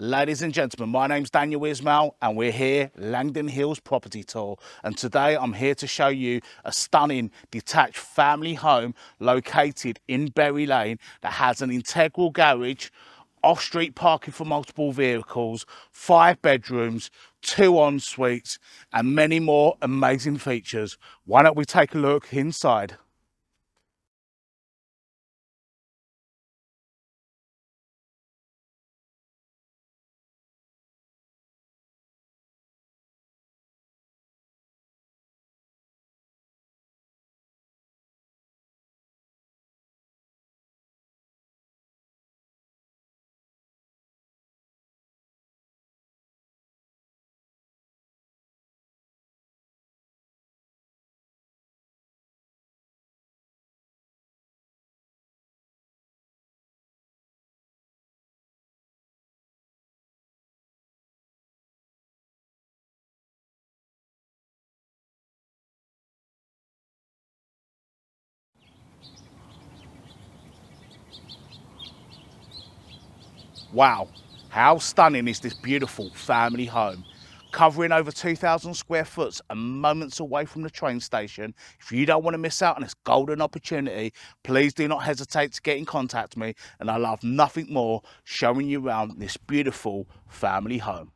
Ladies and gentlemen, my name's Daniel Ismail and we're here, Langdon Hills Property Tour. And today I'm here to show you a stunning detached family home located in Berry Lane that has an integral garage, off-street parking for multiple vehicles, 5 bedrooms, 2 en-suites and many more amazing features. Why don't we take a look inside? Wow, how stunning is this beautiful family home? Covering over 2,000 square foot and moments away from the train station. If you don't want to miss out on this golden opportunity, please do not hesitate to get in contact with me, and I love nothing more showing you around this beautiful family home.